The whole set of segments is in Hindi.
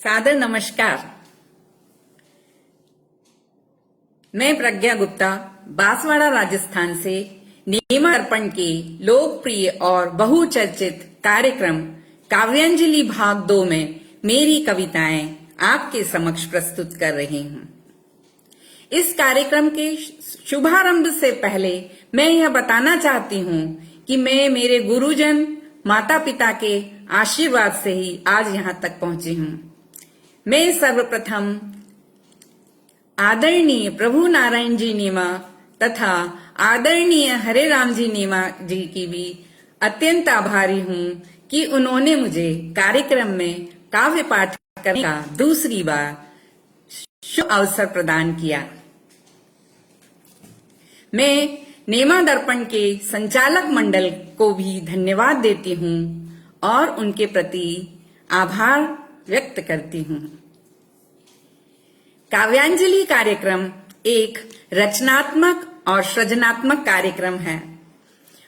सादर नमस्कार। मैं प्रज्ञा गुप्ता बांसवाड़ा राजस्थान से नेमा दर्पण के लोकप्रिय और बहुचर्चित कार्यक्रम काव्यांजलि भाग 2 में मेरी कविताएं आपके समक्ष प्रस्तुत कर रही हूं। इस कार्यक्रम के शुभारंभ से पहले मैं यह बताना चाहती हूं कि मैं मेरे गुरुजन माता पिता के आशीर्वाद से ही आज यहां तक पहुंची हूं। मैं सर्वप्रथम आदरणीय प्रभु नारायण जी नेमा तथा आदरणीय हरे राम जी नेमा जी की भी अत्यंत आभारी हूं कि उन्होंने मुझे कार्यक्रम में काव्य पाठ करने का दूसरी बार शुभ अवसर प्रदान किया। मैं नेमा दर्पण के संचालक मंडल को भी धन्यवाद देती हूं और उनके प्रति आभार व्यक्त करती हूं। काव्यांजलि कार्यक्रम एक रचनात्मक और सृजनात्मक कार्यक्रम है।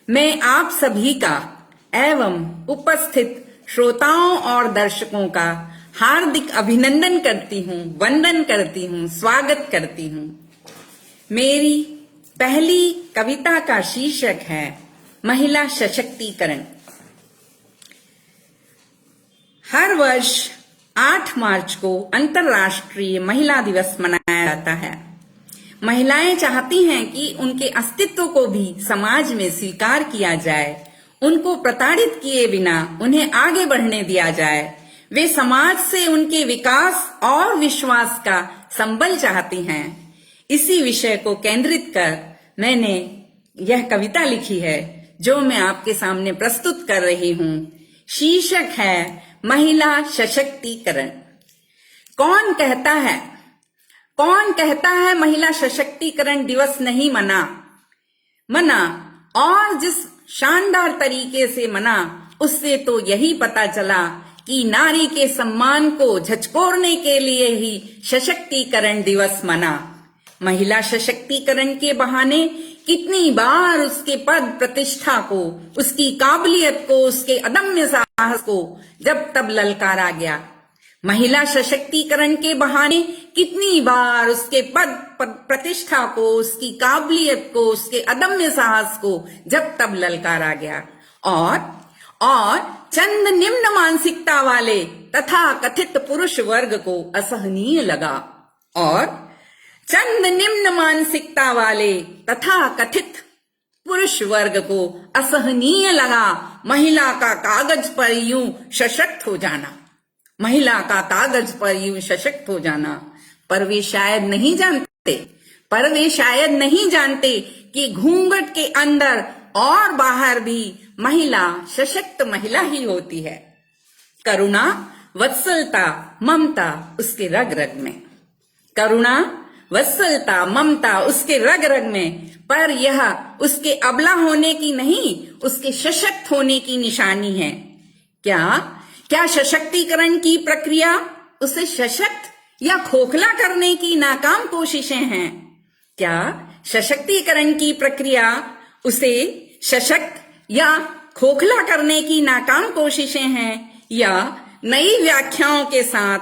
मैं आप सभी का एवं उपस्थित श्रोताओं और दर्शकों का हार्दिक अभिनंदन करती हूं, वंदन करती हूं, स्वागत करती हूं। मेरी पहली कविता का शीर्षक है महिला सशक्तिकरण। हर वर्ष 8 मार्च को अंतर्राष्ट्रीय महिला दिवस मनाया जाता है। महिलाएं चाहती हैं कि उनके अस्तित्व को भी समाज में स्वीकार किया जाए, उनको प्रताड़ित किए बिना उन्हें आगे बढ़ने दिया जाए। वे समाज से उनके विकास और विश्वास का संबल चाहती हैं। इसी विषय को केंद्रित कर मैंने यह कविता लिखी है जो मैं आपके सामने प्रस्तुत कर रही हूं। शीर्षक है महिला सशक्तिकरण। कौन कहता है महिला सशक्तिकरण दिवस नहीं मना और जिस शानदार तरीके से मना, उससे तो यही पता चला कि नारी के सम्मान को झचकोरने के लिए ही सशक्तिकरण दिवस मना। महिला सशक्तिकरण के बहाने कितनी बार उसके पद प्रतिष्ठा को, उसकी काबिलियत को, उसके अदम्य साहस को जब तब ललकारा गया। महिला सशक्तिकरण के बहाने कितनी बार उसके पद प्रतिष्ठा को, उसकी काबिलियत को, उसके अदम्य साहस को जब तब ललकारा गया। और चंद निम्न मानसिकता वाले तथा कथित पुरुष वर्ग को असहनीय लगा। और चंद निम्न मानसिकता वाले तथा कथित पुरुष वर्ग को असहनीय लगा महिला का कागज पर यूं सशक्त हो जाना, महिला का कागज पर यूं सशक्त हो जाना। पर वे शायद नहीं जानते कि घूंघट के अंदर और बाहर भी महिला सशक्त महिला ही होती है। करुणा, वत्सलता, ममता उसके रग रग में, करुणा, वत्सलता, ममता उसके रग रग में। पर यह उसके अबला होने की नहीं, उसके सशक्त होने की निशानी है। क्या सशक्तिकरण की प्रक्रिया उसे सशक्त या खोखला करने की नाकाम कोशिशें हैं? क्या सशक्तिकरण की प्रक्रिया उसे सशक्त या खोखला करने की नाकाम कोशिशें हैं, या नई व्याख्याओं के साथ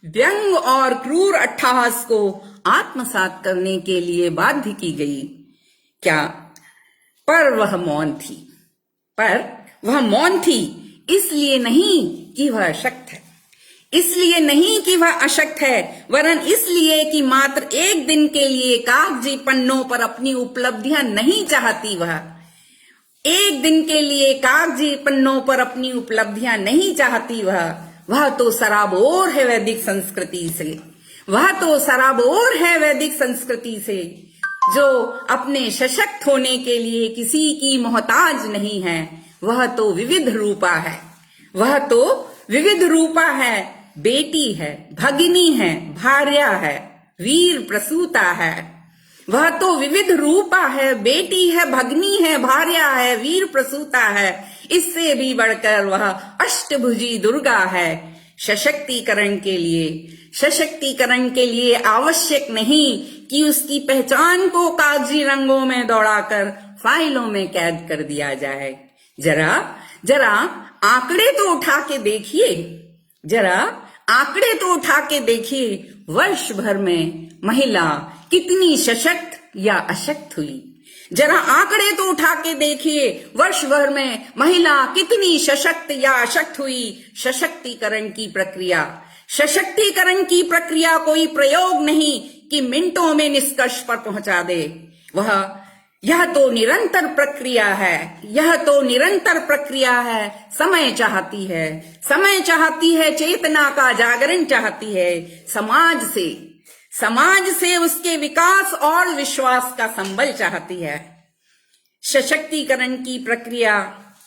व्यंग और क्रूर अट्टहास को आत्मसात करने के लिए बाध्य की गई? पर वह मौन थी इसलिए नहीं कि वह अशक्त है, इसलिए नहीं कि वह अशक्त है, वरन इसलिए कि मात्र एक दिन के लिए कागजी पन्नों पर अपनी उपलब्धियां नहीं चाहती। वह एक दिन के लिए कागजी पन्नों पर अपनी उपलब्धियां नहीं चाहती। वह तो सराबोर है वैदिक संस्कृति से, वह तो सराबोर है वैदिक संस्कृति से, जो अपने सशक्त होने के लिए किसी की मोहताज नहीं है। वह तो विविध रूपा है, वह तो विविध रूपा है, बेटी है, भगिनी है, भार्या है, वीर प्रसूता है। वह तो विविध रूपा है, बेटी है, भगिनी है, भार्या है, वीर प्रसूता है। इससे भी बढ़कर वह अष्टभुजी दुर्गा है। सशक्तिकरण के लिए आवश्यक नहीं कि उसकी पहचान को कागजी रंगों में दौड़ाकर फाइलों में कैद कर दिया जाए। जरा आंकड़े तो उठा के देखिए, जरा आंकड़े तो उठा के देखिए, वर्ष भर में महिला कितनी सशक्त या अशक्त हुई। जरा आंकड़े तो उठा के देखिए, वर्ष भर में महिला कितनी सशक्त या अशक्त हुई। सशक्तिकरण की प्रक्रिया, सशक्तिकरण की प्रक्रिया कोई प्रयोग नहीं कि मिनटों में निष्कर्ष पर पहुंचा दे। यह तो निरंतर प्रक्रिया है, यह तो निरंतर प्रक्रिया है। समय चाहती है, समय चाहती है, चेतना का जागरण चाहती है। समाज से उसके विकास और विश्वास का संबल चाहती है। सशक्तिकरण की प्रक्रिया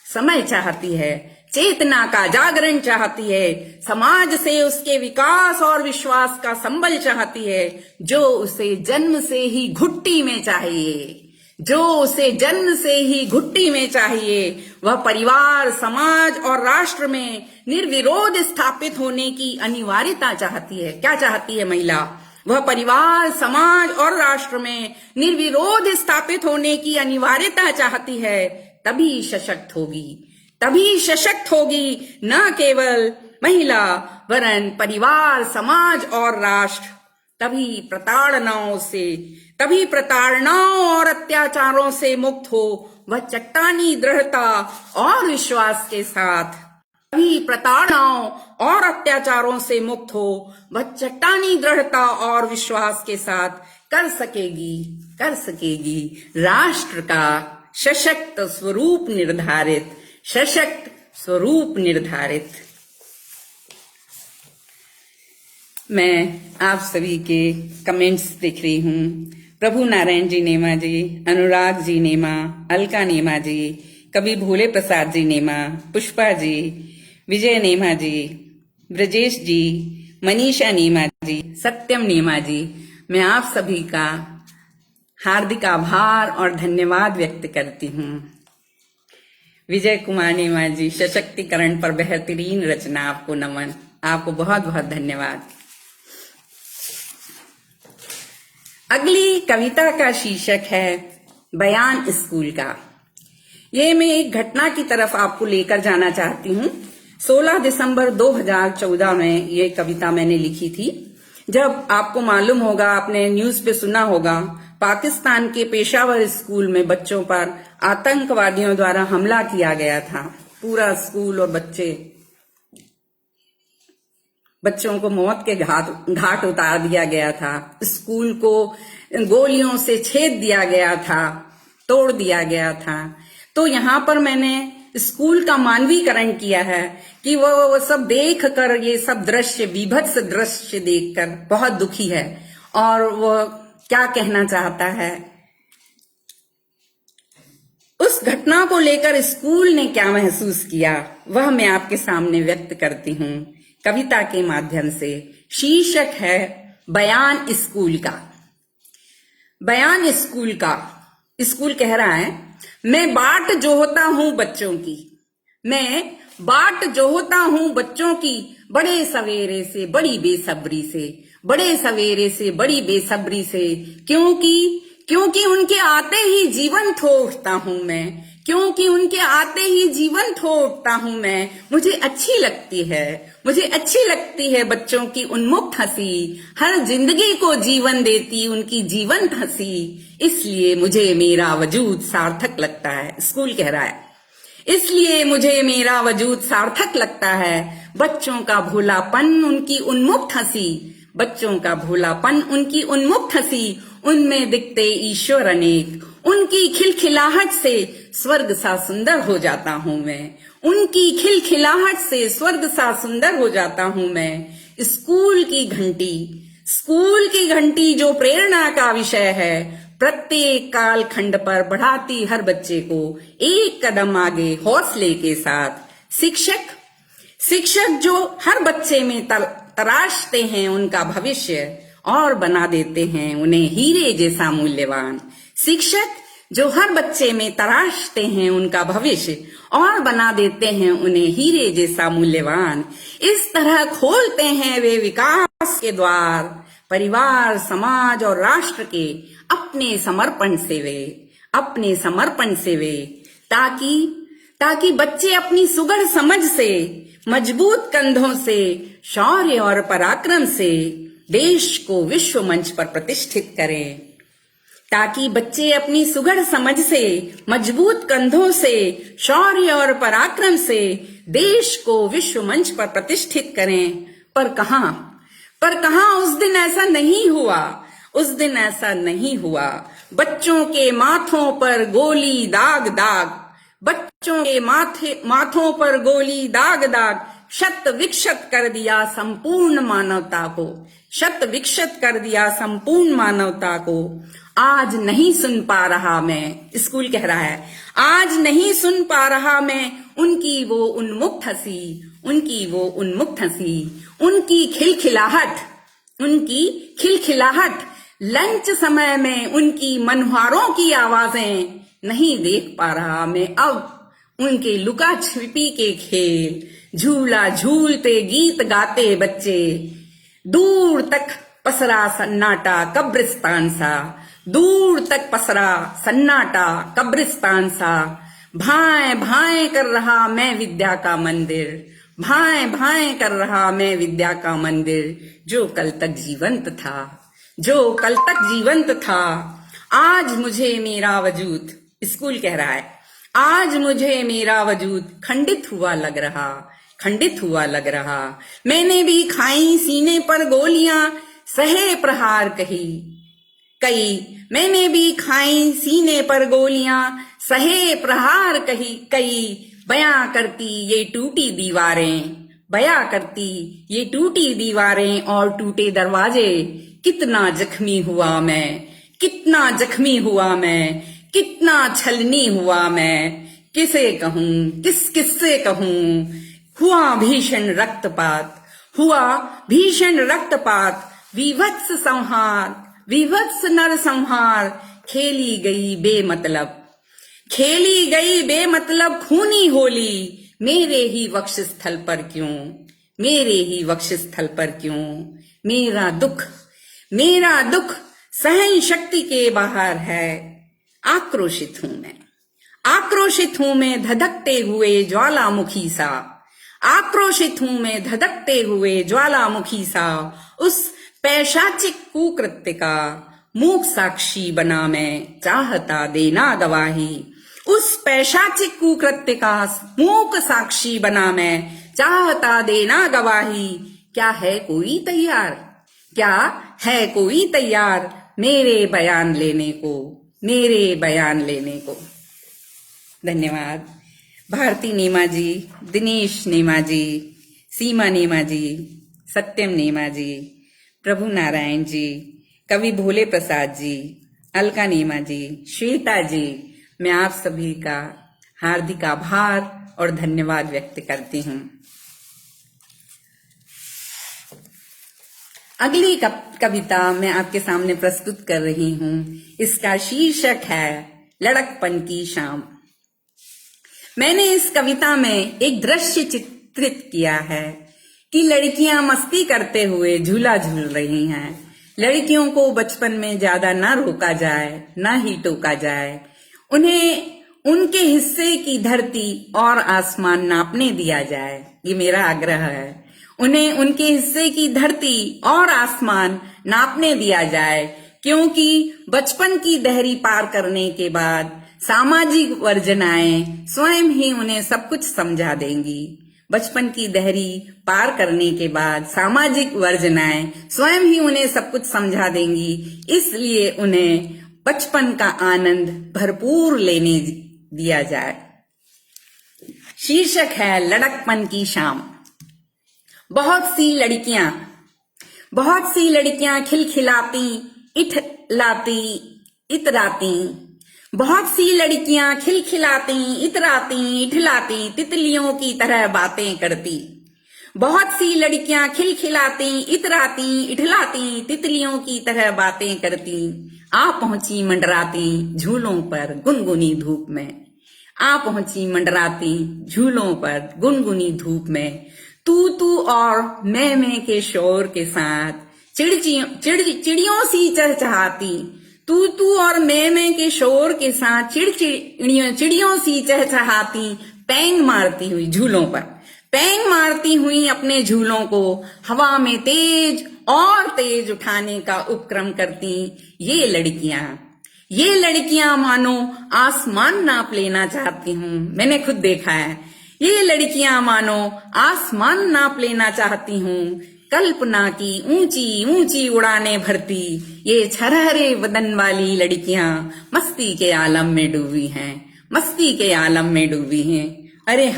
समय चाहती है, चेतना का जागरण चाहती है, समाज से उसके विकास और विश्वास का संबल चाहती है, जो उसे जन्म से ही घुट्टी में चाहिए, जो उसे जन्म से ही घुट्टी में चाहिए। वह परिवार, समाज और राष्ट्र में निर्विरोध स्थापित होने की अनिवार्यता चाहती है। क्या चाहती है महिला? वह परिवार, समाज और राष्ट्र में निर्विरोध स्थापित होने की अनिवार्यता चाहती है। तभी सशक्त होगी, तभी सशक्त होगी न केवल महिला वरन परिवार, समाज और राष्ट्र। तभी प्रताड़नाओं और अत्याचारों से मुक्त हो वह चट्टानी दृढ़ता और विश्वास के साथ। तभी प्रताड़नाओं और अत्याचारों से मुक्त हो वह चट्टानी दृढ़ता और विश्वास के साथ कर सकेगी राष्ट्र का सशक्त स्वरूप निर्धारित, सशक्त स्वरूप निर्धारित। मैं आप सभी के कमेंट्स देख रही हूँ। प्रभु नारायण जी नेमा जी, अनुराग जी नेमा, अलका नेमा जी, कवि भोले प्रसाद जी नेमा, पुष्पा जी, विजय नेमा जी, ब्रजेश जी, मनीषा नेमा जी, सत्यम नेमा जी, मैं आप सभी का हार्दिक आभार और धन्यवाद व्यक्त करती हूँ। विजय कुमार नेमा जी, सशक्तिकरण पर बेहतरीन रचना, आपको नमन, आपको बहुत बहुत धन्यवाद। अगली कविता का शीर्षक है बयान स्कूल का। ये मैं एक घटना की तरफ आपको लेकर जाना चाहती हूँ। 16 दिसंबर 2014 में ये कविता मैंने लिखी थी। जब आपको मालूम होगा, आपने न्यूज पे सुना होगा, पाकिस्तान के पेशावर स्कूल में बच्चों पर आतंकवादियों द्वारा हमला किया गया था। पूरा स्कूल और बच्चों को मौत के घाट उतार दिया गया था। स्कूल को गोलियों से छेद दिया गया था, तोड़ दिया गया था। तो यहाँ पर मैंने स्कूल का मानवीकरण किया है कि वो सब देख कर, ये सब दृश्य, बीभत्स दृश्य देखकर बहुत दुखी है और वो क्या कहना चाहता है। उस घटना को लेकर स्कूल ने क्या महसूस किया, वह मैं आपके सामने व्यक्त करती हूँ कविता के माध्यम से। शीर्षक है बयान स्कूल का। बयान स्कूल का। स्कूल कह रहा है, मैं बाट जोहता हूँ बच्चों की, मैं बाट जोहता हूँ बच्चों की, बड़े सवेरे से बड़ी बेसब्री से, बड़े सवेरे से बड़ी बेसब्री से, क्योंकि उनके आते ही जीवन ठोकता हूँ मैं, क्योंकि उनके आते ही जीवन ठोकता हूँ मैं। मुझे अच्छी लगती है बच्चों की उन्मुक्त हंसी, हर जिंदगी को जीवन देती उनकी जीवंत हंसी, इसलिए मुझे मेरा वजूद सार्थक लगता है। स्कूल कह रहा है, इसलिए मुझे मेरा वजूद सार्थक लगता है। बच्चों का भोलापन, उनकी उन्मुक्त हंसी, बच्चों का भोलापन, उनकी उन्मुक्त हंसी, उनमें दिखते ईश्वर अनेक, उनकी खिलखिलाहट से स्वर्ग सा सुंदर हो जाता हूँ मैं, उनकी खिलखिलाहट से स्वर्ग सा सुंदर हो जाता हूँ मैं। स्कूल की घंटी जो प्रेरणा का विषय है, प्रत्येक काल खंड पर बढ़ाती हर बच्चे को एक कदम आगे हौसले के साथ। शिक्षक जो हर बच्चे में तराशते हैं उनका भविष्य और बना देते हैं उन्हें हीरे जैसा मूल्यवान। शिक्षक जो हर बच्चे में तराशते हैं उनका भविष्य और बना देते हैं उन्हें हीरे जैसा मूल्यवान। इस तरह खोलते हैं वे विकास के द्वार, परिवार, समाज और राष्ट्र के अपने समर्पण से वे, ताकि बच्चे अपनी सुगढ़ समझ से, मजबूत कंधों से, शौर्य और पराक्रम से देश को विश्व मंच पर प्रतिष्ठित करें। ताकि बच्चे अपनी सुगढ़ समझ से, मजबूत कंधों से, शौर्य और पराक्रम से देश को विश्व मंच पर प्रतिष्ठित करें। पर कहां उस दिन ऐसा नहीं हुआ। उस दिन ऐसा नहीं हुआ। बच्चों के माथों पर गोली दाग दाग, बच्चों के माथों पर गोली दाग दाग शत विक्षत कर दिया संपूर्ण मानवता को, शत विक्षत कर दिया संपूर्ण मानवता को। आज नहीं सुन पा रहा मैं, स्कूल कह रहा है, आज नहीं सुन पा रहा मैं उनकी वो उन्मुक्त हंसी, उनकी वो उन्मुक्त हंसी, उनकी खिलखिलाहट, उनकी खिलखिलाहट। लंच समय में उनकी मनहारों की आवाजें नहीं देख पा रहा मैं अब उनके लुका छिपी के खेल। झूला झूलते गीत गाते बच्चे, दूर तक पसरा सन्नाटा कब्रिस्तान सा, दूर तक पसरा सन्नाटा कब्रिस्तान सा। भाएं भाएं कर रहा मैं विद्या का मंदिर, भाएं भाएं कर रहा मैं विद्या का मंदिर, जो कल तक जीवंत था, जो कल तक जीवंत था। आज मुझे मेरा वजूद, स्कूल कह रहा है, आज मुझे मेरा वजूद खंडित हुआ लग रहा, खंडित हुआ लग रहा। मैंने भी खाई सीने पर गोलियां, सहे प्रहार कही कई, मैंने भी खाई सीने पर गोलियां, सहे प्रहार कई। बयां करती ये टूटी दीवारें, बयां करती ये टूटी दीवारें और टूटे दरवाजे। कितना जख्मी हुआ मैं, कितना जख्मी हुआ मैं, कितना छलनी हुआ मैं। किसे कहूं, किससे कहूं। हुआ भीषण रक्तपात, हुआ भीषण रक्तपात, विभत्स संहार, विभत्स नर संहार। खेली गई बेमतलब, खेली गई बेमतलब खूनी होली, मेरे ही वक्षस्थल पर क्यों, मेरे ही वक्षस्थल पर क्यों। मेरा दुख सहन शक्ति के बाहर है। आक्रोशित हूं मैं, आक्रोशित हूं मैं धधकते हुए ज्वालामुखी सा, आक्रोशित हूं मैं धधकते हुए ज्वालामुखी सा। उस पैशाचिक कुकृत्य का मूक साक्षी बना मैं, चाहता देना गवाही। उस पैशाचिक कुकृत्य का मूक साक्षी बना मैं, चाहता देना गवाही। क्या है कोई तैयार, क्या है कोई तैयार मेरे बयान लेने को, मेरे बयान लेने को। धन्यवाद। भारती नेमा जी, दिनेश नेमा जी, सीमा नेमा जी, सत्यम नेमा जी, प्रभु नारायण जी, कवि भोले प्रसाद जी, अलका नेमा जी, श्वेता जी, मैं आप सभी का हार्दिक आभार और धन्यवाद व्यक्त करती हूँ। अगली कविता मैं आपके सामने प्रस्तुत कर रही हूँ। इसका शीर्षक है लड़कपन की शाम। मैंने इस कविता में एक दृश्य चित्रित किया है कि लड़कियां मस्ती करते हुए झूला झूल रही हैं। लड़कियों को बचपन में ज्यादा ना रोका जाए, ना ही टोका जाए। उन्हें उनके हिस्से की धरती और आसमान नापने दिया जाए, ये मेरा आग्रह है। उन्हें उनके हिस्से की धरती और आसमान नापने दिया जाए, क्योंकि बचपन की दहरी पार करने के बाद सामाजिक वर्जनाएं स्वयं ही उन्हें सब कुछ समझा देंगी। बचपन की दहरी पार करने के बाद सामाजिक वर्जनाएं स्वयं ही उन्हें सब कुछ समझा देंगी। इसलिए उन्हें बचपन का आनंद भरपूर लेने दिया जाए। शीर्षक है लड़कपन की शाम। बहुत सी लड़कियां खिलखिलाती, इतराती। बहुत सी लड़कियां खिलखिलाती, इतराती, तितलियों की तरह बातें करती। बहुत सी लड़कियां खिलखिलाती, इतराती, तितलियों की तरह बातें करती। आ पहुंची मंडराती झूलों पर गुनगुनी धूप में। आ पहुंची मंडराती झूलों पर गुनगुनी धूप में। तू और मैं के शोर के साथ चिड़ियों सी चहचहाती। तू और मैं के शोर के साथ चिड़ियों सी चहचहाती। पैंग मारती हुई झूलों पर, पैंग मारती हुई अपने झूलों को हवा में तेज और तेज उठाने का उपक्रम करती ये लड़कियां मानो आसमान नाप लेना चाहती हूं। मैंने खुद देखा है, ये लड़कियां मानो आसमान नाप लेना चाहती हूं। कल्पना की ऊंची ऊंची उड़ाने भरती ये छरहरे बदन वाली लड़कियां मस्ती के आलम में डूबी हैं, मस्ती के आलम में डूबी हैं। अरे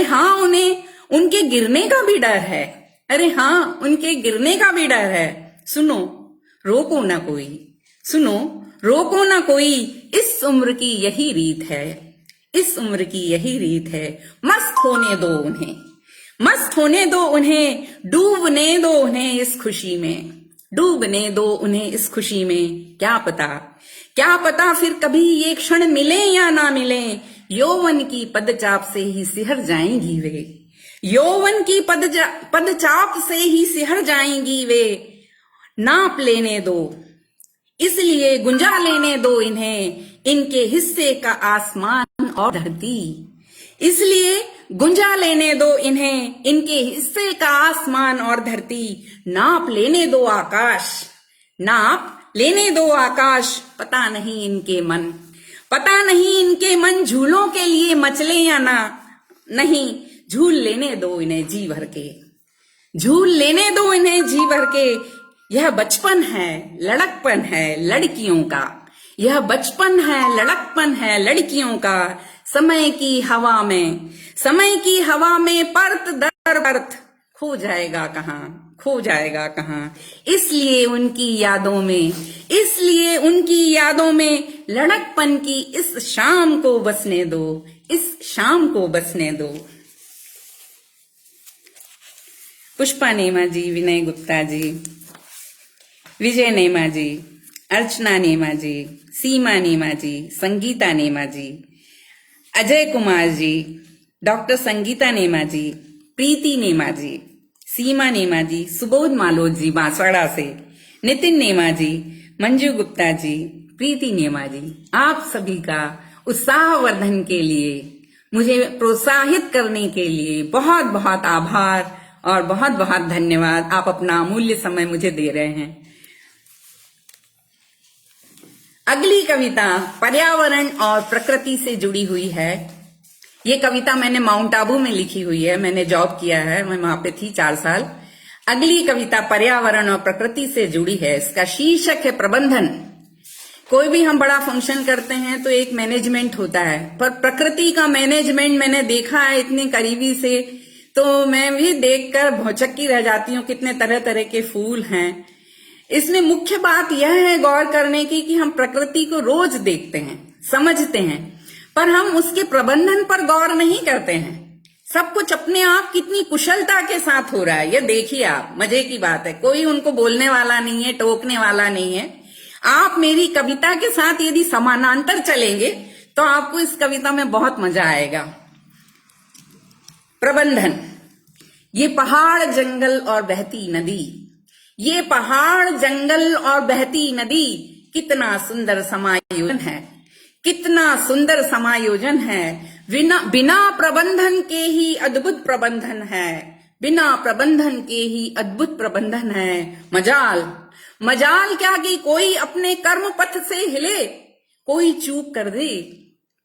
हाँ, उन्हें उनके गिरने का भी डर है। अरे हाँ, उनके गिरने का भी डर है। सुनो, रोको ना कोई, सुनो, रोको ना कोई, इस उम्र की यही रीत है, इस उम्र की यही रीत है। मस्त होने दो उन्हें, मस्त होने दो उन्हें, डूबने दो उन्हें इस खुशी में, डूबने दो उन्हें इस खुशी में। क्या पता फिर कभी ये क्षण मिले या ना मिले, यौवन की पदचाप से ही सिहर जाएंगी वे, यौवन की पदचाप से ही सिहर जाएंगी वे। नाप लेने दो, इसलिए गुंजा लेने दो इन्हें, इनके हिस्से का आसमान और धरती, इसलिए गुंजा लेने दो इन्हें, इनके हिस्से का आसमान और धरती। नाप लेने दो आकाश, नाप लेने दो आकाश। पता नहीं इनके मन झूलों के लिए मचले या ना, नहीं, झूल लेने दो इन्हें जी भर के, झूल लेने दो इन्हें जी भर के। यह बचपन है, लड़कपन है लड़कियों का, यह बचपन है, लड़कपन है लड़कियों का। समय की हवा में परत दर परत खो जाएगा कहाँ। इसलिए उनकी यादों में लड़कपन की इस शाम को बसने दो, इस शाम को बसने दो। पुष्पा नेमा जी, विनय गुप्ता जी, विजय नेमा जी, अर्चना नेमा जी, सीमा नेमा जी, संगीता नेमा जी, अजय कुमार जी, डॉक्टर संगीता नेमा जी, प्रीति नेमा जी, सीमा नेमा जी, सुबोध मालोद जी बांसवाड़ा से, नितिन नेमा जी, मंजू गुप्ता जी, प्रीति नेमा जी, आप सभी का उत्साहवर्धन के लिए, मुझे प्रोत्साहित करने के लिए बहुत बहुत आभार और बहुत बहुत धन्यवाद। आप अपना अमूल्य समय मुझे दे रहे हैं। अगली कविता पर्यावरण और प्रकृति से जुड़ी हुई है। ये कविता मैंने माउंट आबू में लिखी हुई है, मैंने जॉब किया है, मैं वहां पे थी 4 साल। अगली कविता पर्यावरण और प्रकृति से जुड़ी है। इसका शीर्षक है प्रबंधन। कोई भी हम बड़ा फंक्शन करते हैं तो एक मैनेजमेंट होता है, पर प्रकृति का मैनेजमेंट मैंने देखा है इतने करीबी से, तो मैं भी देखकर भौचक्की रह जाती हूँ। कितने तरह तरह के फूल हैं। इसमें मुख्य बात यह है गौर करने की कि हम प्रकृति को रोज देखते हैं, समझते हैं, पर हम उसके प्रबंधन पर गौर नहीं करते हैं। सब कुछ अपने आप कितनी कुशलता के साथ हो रहा है, ये देखिए आप। मजे की बात है, कोई उनको बोलने वाला नहीं है, टोकने वाला नहीं है। आप मेरी कविता के साथ यदि समानांतर चलेंगे तो आपको इस कविता में बहुत मजा आएगा। प्रबंधन। ये पहाड़ जंगल और बहती नदी, ये पहाड़ जंगल और बहती नदी, कितना सुंदर समायोजन है, कितना सुंदर समायोजन है। बिना प्रबंधन के ही अद्भुत प्रबंधन है, बिना प्रबंधन के ही अद्भुत प्रबंधन है। मजाल क्या कि कोई अपने कर्म पथ से हिले, कोई चूक कर दे।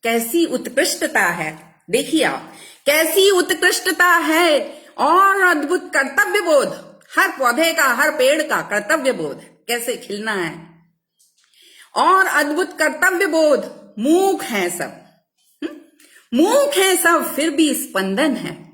कैसी उत्कृष्टता है, देखिए आप, कैसी उत्कृष्टता है और अद्भुत कर्तव्य बोध। हर पौधे का, हर पेड़ का कर्तव्य बोध, कैसे खिलना है, और अद्भुत कर्तव्य बोध। मूक हैं सब, मूक हैं सब, फिर भी स्पंदन है।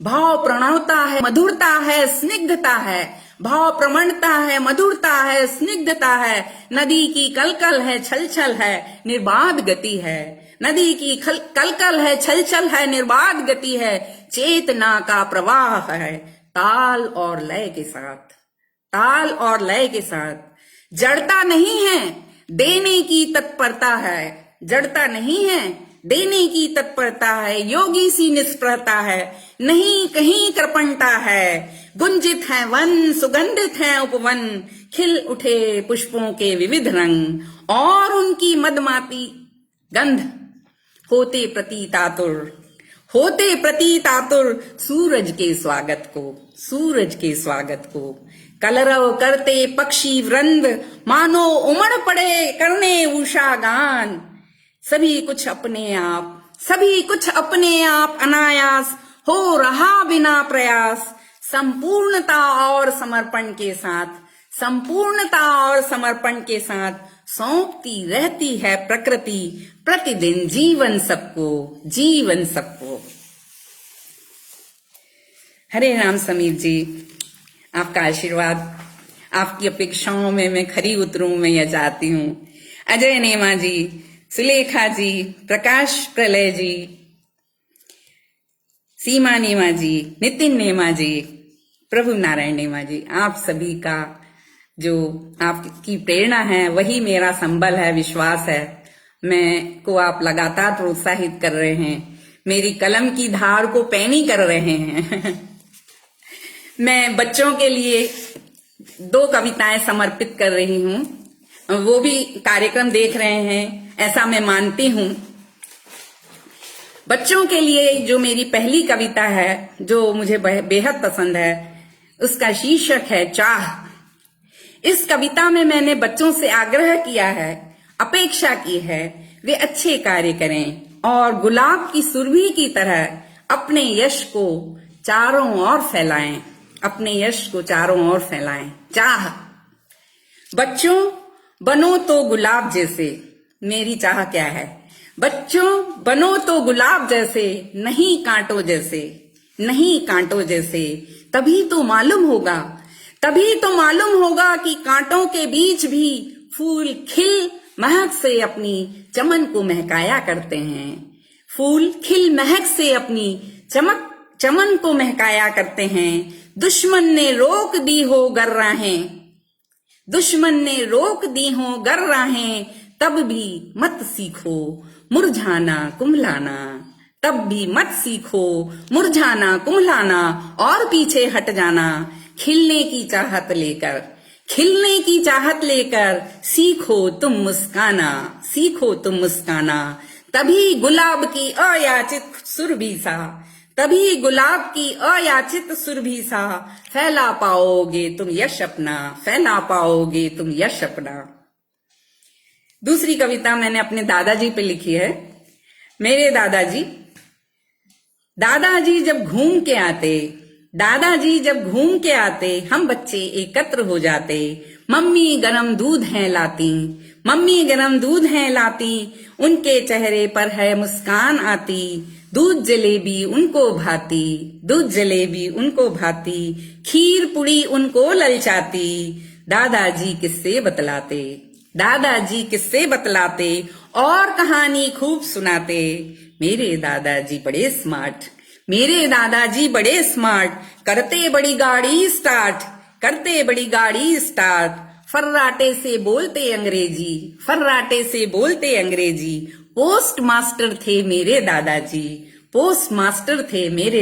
भाव प्रणवता है, मधुरता है, स्निग्धता है। भाव प्रमणता है, मधुरता है, स्निग्धता है। नदी की कलकल है, छलछल है, निर्बाध गति है। नदी की कलकल है, छलछल है, निर्बाध गति है। चेतना का प्रवाह है, ताल और लय के साथ, ताल और लय के साथ। जड़ता नहीं है, देने की तत्परता है। जड़ता नहीं है, देने की तत्परता है। योगी सी निष्प्रहता है, नहीं कहीं कृपणता है। गुंजित है वन, सुगंधित है उपवन, खिल उठे पुष्पों के विविध रंग और उनकी मदमाती गंध। होते प्रतीत आतुर सूरज के स्वागत को कलरव करते पक्षी वृंद मानो उमड़ पड़े करने उषा गान। सभी कुछ अपने आप अनायास हो रहा बिना प्रयास। संपूर्णता और समर्पण के साथ सौंपती रहती है प्रकृति प्रतिदिन जीवन सबको। हरे राम समीर जी, आपका आशीर्वाद, आपकी अपेक्षाओं में मैं खरी उतरूं, मैं यह चाहती हूँ। अजय नेमा जी, सुलेखा जी, प्रकाश प्रलय जी, सीमा नेमा जी, नितिन नेमा जी, प्रभु नारायण नेमा जी, आप सभी का जो आपकी प्रेरणा है वही मेरा संबल है, विश्वास है। मैं को आप लगातार प्रोत्साहित कर रहे हैं, मेरी कलम की धार को पैनी कर रहे हैं। मैं बच्चों के लिए 2 कविताएं समर्पित कर रही हूँ, वो भी कार्यक्रम देख रहे हैं ऐसा मैं मानती हूँ। बच्चों के लिए जो मेरी पहली कविता है जो मुझे बेहद पसंद है, उसका शीर्षक है चाह। इस कविता में मैंने बच्चों से आग्रह किया है, अपेक्षा की है, वे अच्छे कार्य करें और गुलाब की सुरभि की तरह अपने यश को चारों ओर फैलाएं। चाह। बच्चों बनो तो गुलाब जैसे, मेरी चाह क्या है? बच्चों बनो तो गुलाब जैसे, नहीं कांटों जैसे। तभी तो मालूम होगा कि कांटों के बीच भी फूल खिल महक से अपनी चमन को महकाया करते हैं। फूल खिल महक से अपनी चमन को महकाया करते हैं। दुश्मन ने रोक दी हो गर राहें, तब भी मत सीखो मुरझाना कुम्हलाना और पीछे हट जाना। खिलने की चाहत लेकर सीखो तुम मुस्काना। तभी गुलाब की अयाचित सुरभि सा फैला पाओगे तुम यश अपना। दूसरी कविता मैंने अपने दादाजी पे लिखी है। मेरे दादाजी जब घूम के आते हम बच्चे एकत्र हो जाते। मम्मी गरम दूध है लाती, उनके चेहरे पर है मुस्कान आती। दूध जलेबी उनको भाती, खीर पुड़ी उनको ललचाती। दादाजी बतलाते और कहानी खूब सुनाते। मेरे दादाजी बड़े स्मार्ट, करते बड़ी गाड़ी स्टार्ट। फर्राटे से बोलते अंग्रेजी। पोस्ट मास्टर थे मेरे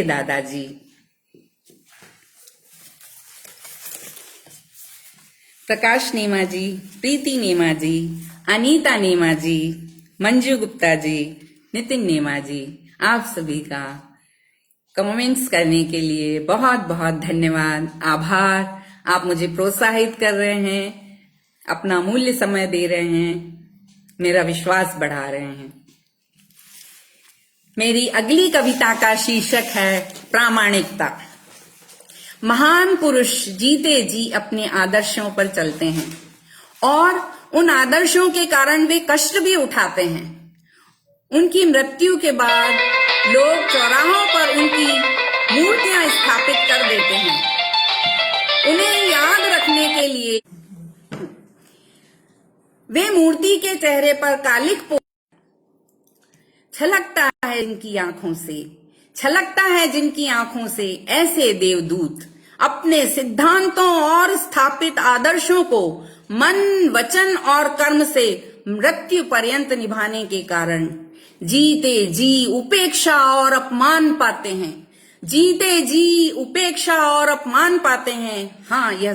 दादाजी। प्रकाश नेमा जी, प्रीति नेमा जी, अनीता नेमा जी, मंजू गुप्ता जी, नितिन नेमा जी, आप सभी का कमेंट्स करने के लिए बहुत बहुत धन्यवाद, आभार। आप मुझे प्रोत्साहित कर रहे हैं, अपना मूल्य समय दे रहे हैं, मेरा विश्वास बढ़ा रहे हैं। मेरी अगली कविता का शीर्षक है प्रामाणिकता। महान पुरुष जीते जी अपने आदर्शों पर चलते हैं और उन आदर्शों के कारण वे कष्ट भी उठाते हैं। उनकी मृत्यु के बाद लोग चौराहों पर उनकी मूर्तियां स्थापित कर देते हैं। उन्हें याद रखने के लिए वे मूर्ति के चेहरे पर कालिक छलकता है जिनकी आंखों से ऐसे देवदूत अपने सिद्धांतों और स्थापित आदर्शों को मन, वचन और कर्म से मृत्यु पर्यंत निभाने के कारण जीते जी उपेक्षा और अपमान पाते हैं। हाँ, यह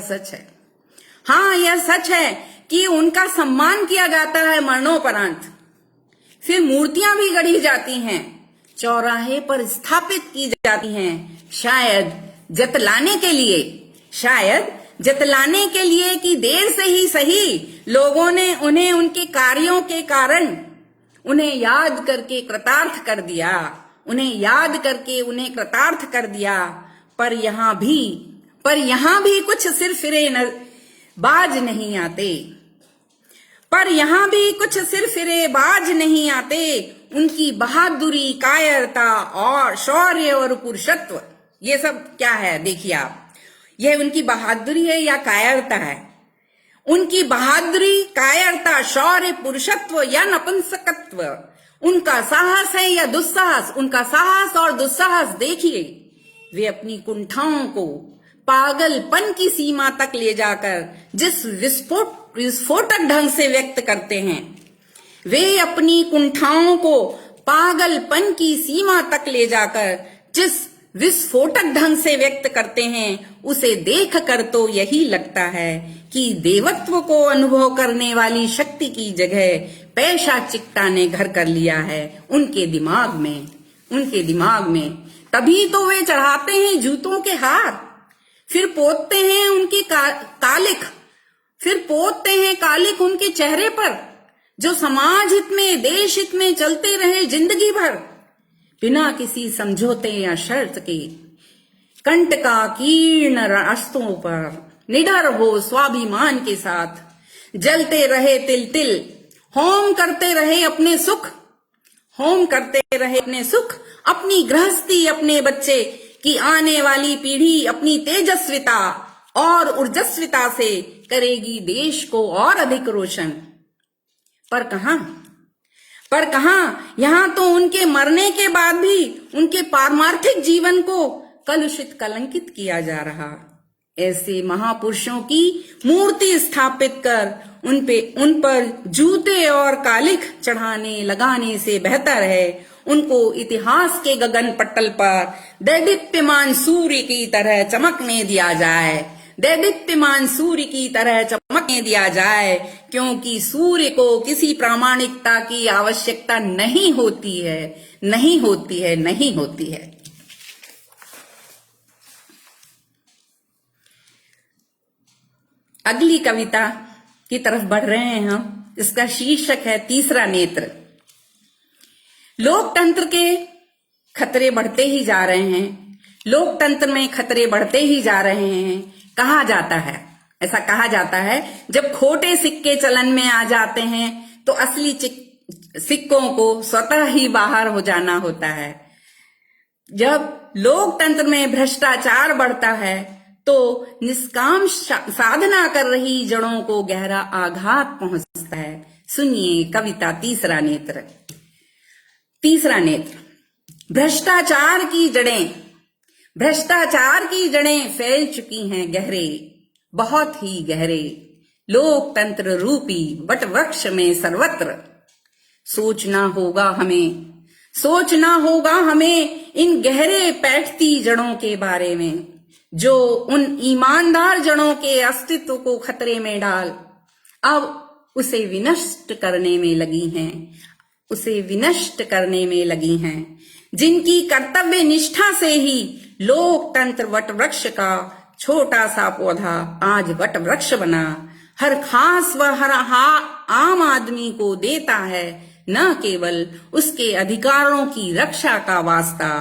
सच है कि उनका सम्मान किया जाता है मरणोपरांत, फिर मूर्तियां भी गढ़ी जाती हैं, चौराहे पर स्थापित की जाती हैं, शायद जतलाने के लिए, शायद जतलाने के लिए कि देर से ही सही लोगों ने उन्हें उनके कार्यों के कारण उन्हें याद करके कृतार्थ कर दिया, उन्हें याद करके उन्हें कृतार्थ कर दिया। पर यहां भी कुछ सिरफिरे बाज नहीं आते, पर यहां भी कुछ सिरफिरे बाज नहीं आते। उनकी बहादुरी, कायरता और शौर्य और पुरुषत्व, ये सब क्या है देखिए आप, यह उनकी बहादुरी है या कायरता है? उनकी बहादुरी, कायरता, शौर्य, पुरुषत्व या नपुंसकत्व, उनका साहस है या दुस्साहस? उनका साहस और दुस्साहस देखिए। वे अपनी कुंठाओं को पागलपन की सीमा तक ले जाकर जिस विस्फोटक ढंग से व्यक्त करते हैं, वे अपनी कुंठाओं को पागलपन की सीमा तक ले जाकर जिस विस्फोटक ढंग से व्यक्त करते हैं, उसे देखकर तो यही लगता है कि देवत्व को अनुभव करने वाली शक्ति की जगह पैशाचिकता ने घर कर लिया है उनके दिमाग में, उनके दिमाग में। तभी तो वे चढ़ाते हैं जूतों के हार, फिर पोतते हैं उनकी कालिख, फिर पोतते हैं कालिख उनके चेहरे पर, जो समाज हित में, देश हित में चलते रहे जिंदगी भर, बिना किसी समझौते या शर्त के। कंटकाकीर्ण रास्तों पर निडर हो स्वाभिमान के साथ जलते रहे तिल तिल, होम करते रहे अपने सुख, होम करते रहे अपने सुख, अपनी गृहस्थी, अपने बच्चे की आने वाली पीढ़ी अपनी तेजस्विता और ऊर्जस्विता से करेगी देश को और अधिक रोशन। पर कहां, यहां तो उनके मरने के बाद भी उनके पारमार्थिक जीवन को कलुषित, कलंकित किया जा रहा। ऐसे महापुरुषों की मूर्ति स्थापित कर उन पर जूते और कालिख चढ़ाने लगाने से बेहतर है उनको इतिहास के गगन पटल पर दैदीप्यमान सूर्य की तरह चमकने दिया जाए, दैदीप्यमान सूर्य की तरह चमकने दिया जाए, क्योंकि सूर्य को किसी प्रामाणिकता की आवश्यकता नहीं होती है, नहीं होती है, नहीं होती है। अगली कविता की तरफ बढ़ रहे हैं हम। इसका शीर्षक है तीसरा नेत्र। लोकतंत्र के खतरे बढ़ते ही जा रहे हैं, लोकतंत्र में खतरे बढ़ते ही जा रहे हैं। कहा जाता है, ऐसा कहा जाता है, जब खोटे सिक्के चलन में आ जाते हैं तो असली सिक्कों को स्वतः ही बाहर हो जाना होता है। जब लोकतंत्र में भ्रष्टाचार बढ़ता है तो निष्काम साधना कर रही जड़ों को गहरा आघात पहुंचता है। सुनिए कविता तीसरा नेत्र। तीसरा नेत्र। भ्रष्टाचार की जड़ें फैल चुकी हैं गहरे, बहुत ही गहरे, लोकतंत्र रूपी वट वृक्ष में सर्वत्र। सोचना होगा हमें इन गहरे बैठती जड़ों के बारे में, जो उन ईमानदार जड़ों के अस्तित्व को खतरे में डाल अब उसे विनष्ट करने में लगी हैं, जिनकी कर्तव्य निष्ठा से ही लोकतंत्र वट वृक्ष का छोटा सा पौधा आज वट वृक्ष बना, हर खास व हर आम आदमी को देता है न केवल उसके अधिकारों की रक्षा का वास्ता,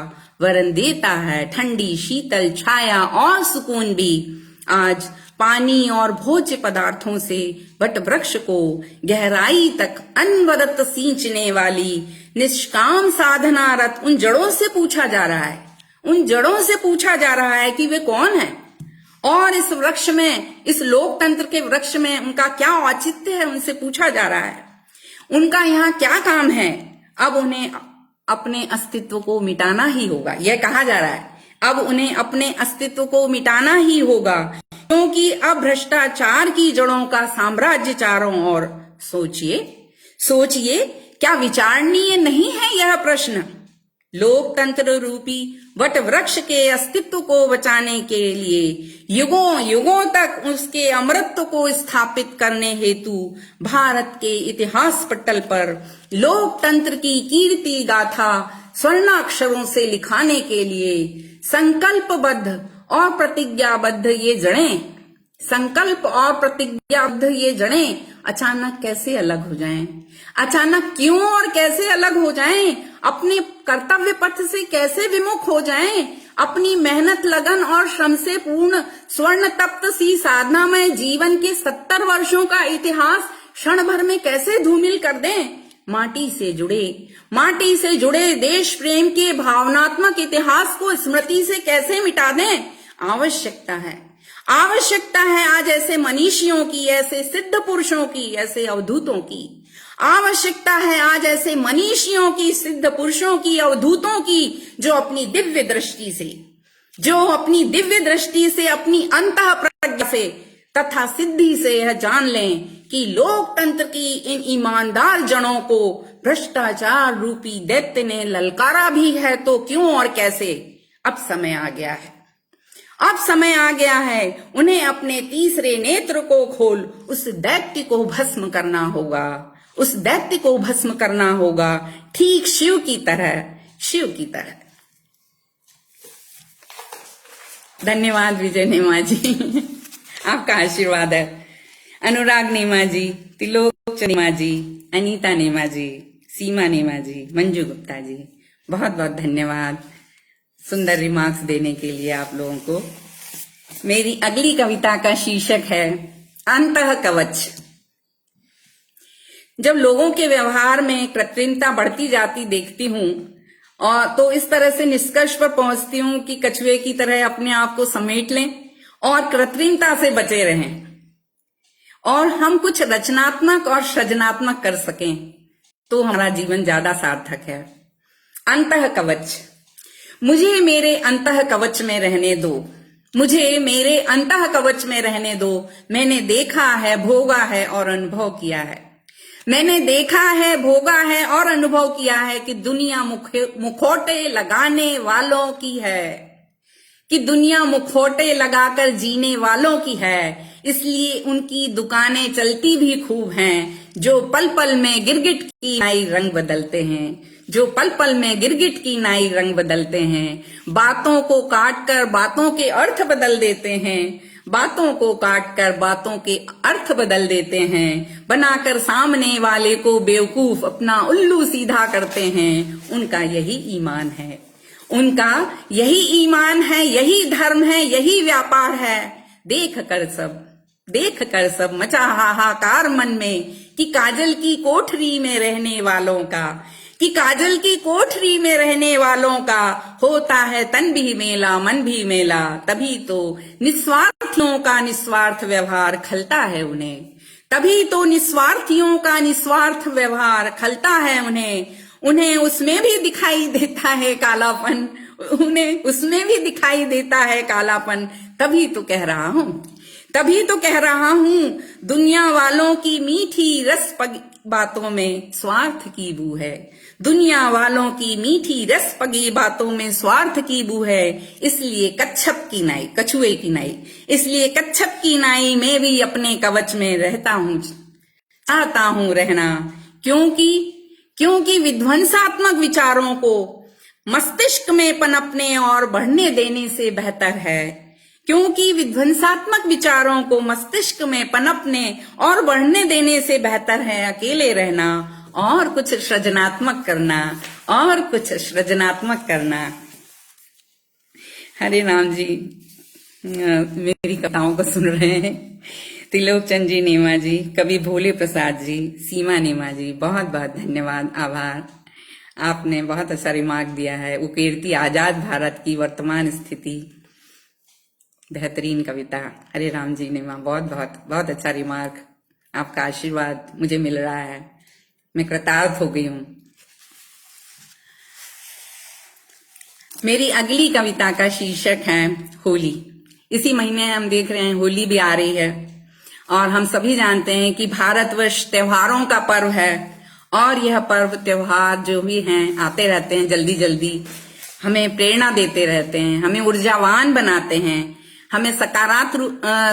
वरन देता है ठंडी शीतल छाया और सुकून भी। आज पानी और भोज्य पदार्थों से वट वृक्ष को गहराई तक अनवरत सींचने वाली निष्काम साधनारत उन जड़ों से पूछा जा रहा है कि वे कौन हैं और इस वृक्ष में, इस लोकतंत्र के वृक्ष में उनका क्या औचित्य है, उनसे पूछा जा रहा है उनका यहाँ क्या काम है। अब उन्हें अपने अस्तित्व को मिटाना ही होगा, यह कहा जा रहा है। अब उन्हें अपने अस्तित्व को मिटाना ही होगा, क्योंकि अब भ्रष्टाचार की जड़ों का साम्राज्य चारों ओर। सोचिए क्या विचारणीय नहीं है यह प्रश्न? लोकतंत्र रूपी वट वृक्ष के अस्तित्व को बचाने के लिए युगों युगों तक उसके अमरत्व को स्थापित करने हेतु भारत के इतिहास पटल पर लोकतंत्र की कीर्ति गाथा स्वर्णाक्षरों से लिखाने के लिए संकल्पबद्ध और प्रतिज्ञाबद्ध ये जड़ें, संकल्प और प्रतिज्ञाबद्ध ये जड़ें अचानक कैसे अलग हो जाएं? अचानक क्यों और कैसे अलग हो जाएं? अपने कर्तव्य पथ से कैसे विमुख हो जाएं? अपनी मेहनत, लगन और श्रम से पूर्ण स्वर्ण तप्त सी साधनामय जीवन के 70 वर्षों का इतिहास क्षण भर में कैसे धूमिल कर दें? माटी से जुड़े देश प्रेम के भावनात्मक इतिहास को स्मृति से कैसे मिटा दें? आवश्यकता है आज ऐसे मनीषियों की, ऐसे सिद्ध पुरुषों की, ऐसे अवधूतों की। आवश्यकता है आज ऐसे मनीषियों की, सिद्ध पुरुषों की, अवधूतों की, जो अपनी दिव्य दृष्टि से अपनी अंतः प्रज्ञा से तथा सिद्धि से यह जान लें कि लोकतंत्र की इन ईमानदार जड़ों को भ्रष्टाचार रूपी दैत्य ने ललकारा भी है तो क्यों और कैसे। अब समय आ गया है उन्हें अपने तीसरे नेत्र को खोल उस दैत्य को भस्म करना होगा, ठीक शिव की तरह। धन्यवाद विजय नेमा जी, आपका आशीर्वाद है। अनुराग नेमा जी, त्रिलोक नेमा जी, अनीता नेमा जी, सीमा नेमा जी, मंजू गुप्ता जी, बहुत बहुत धन्यवाद सुंदर रिमार्क्स देने के लिए आप लोगों को। मेरी अगली कविता का शीर्षक है अंतः कवच। जब लोगों के व्यवहार में कृत्रिमता बढ़ती जाती देखती हूँ और तो इस तरह से निष्कर्ष पर पहुंचती हूँ कि कछुए की तरह अपने आप को समेट लें और कृत्रिमता से बचे रहें और हम कुछ रचनात्मक और सृजनात्मक कर सकें तो हमारा जीवन ज्यादा सार्थक है। अंतः कवच। मुझे मेरे अंतः कवच में रहने दो। मैंने देखा है, भोगा है और अनुभव किया है कि दुनिया मुखौटे लगाने वालों की है, कि दुनिया मुखौटे लगाकर जीने वालों की है। इसलिए उनकी दुकानें चलती भी खूब हैं, जो पल पल में गिरगिट की नाई रंग बदलते हैं, बातों को काटकर बातों के अर्थ बदल देते हैं, बनाकर सामने वाले को बेवकूफ अपना उल्लू सीधा करते हैं। उनका यही ईमान है, यही धर्म है, यही व्यापार है। देख कर सब मचा हाहाकार मन में कि काजल की कोठरी में रहने वालों का होता है तन भी मेला मन भी मेला। तभी तो निस्वार्थियों का निस्वार्थ व्यवहार खलता है उन्हें उसमें भी दिखाई देता है कालापन। तभी तो कह रहा हूँ दुनिया वालों की मीठी रस बातों में स्वार्थ की बू है। इसलिए कच्छप की नाई में भी अपने कवच में चाहता हूँ रहना, क्योंकि विध्वंसात्मक विचारों को मस्तिष्क में पनपने और बढ़ने देने से बेहतर है अकेले रहना और कुछ सृजनात्मक करना। हरे राम जी मेरी कथाओं को सुन रहे हैं। त्रिलोक चंद जी नेमा जी, कवि भोले प्रसाद जी, सीमा नेमा जी, बहुत बहुत धन्यवाद, आभार। आपने बहुत अच्छा रिमार्क दिया है। उकेरती आजाद भारत की वर्तमान स्थिति, बेहतरीन कविता। हरे राम जी नेमा, बहुत अच्छा रिमार्क। आपका आशीर्वाद मुझे मिल रहा है, मैं कृतार्थ हो गई हूँ। मेरी अगली कविता का शीर्षक है होली। इसी महीने हम देख रहे हैं होली भी आ रही है और हम सभी जानते हैं कि भारतवर्ष त्योहारों का पर्व है और यह पर्व त्योहार जो भी हैं आते रहते हैं, जल्दी जल्दी हमें प्रेरणा देते रहते हैं, हमें ऊर्जावान बनाते हैं, हमें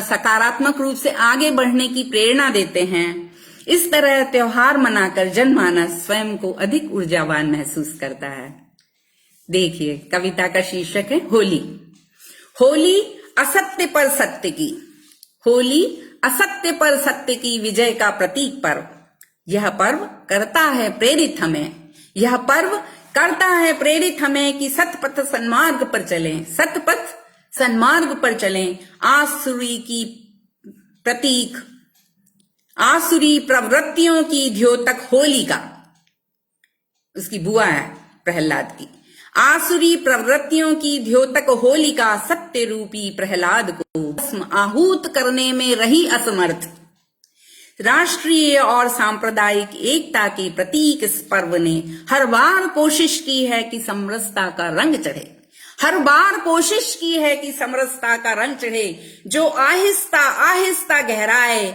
सकारात्मक रूप से आगे बढ़ने की प्रेरणा देते हैं। इस तरह त्योहार मनाकर जनमानस स्वयं को अधिक ऊर्जावान महसूस करता है। देखिए, कविता का शीर्षक है होली। होली असत्य पर सत्य की, होली असत्य पर सत्य की विजय का प्रतीक पर्व। यह पर्व करता है प्रेरित हमें, यह पर्व करता है प्रेरित हमें कि सतपथ सन्मार्ग पर चलें, सतपथ सन्मार्ग पर चलें। आसुरी की प्रतीक, आसुरी प्रवृत्तियों की द्योतक होलिका, उसकी बुआ है प्रहलाद की। आसुरी प्रवृत्तियों की द्योतक होलिका सत्य रूपी प्रहलाद को भस्म आहूत करने में रही असमर्थ। राष्ट्रीय और सांप्रदायिक एकता के प्रतीक इस पर्व ने हर बार कोशिश की है कि समरसता का रंग चढ़े, हर बार कोशिश की है कि समरसता का रंग चढ़े, जो आहिस्ता आहिस्ता गहराए,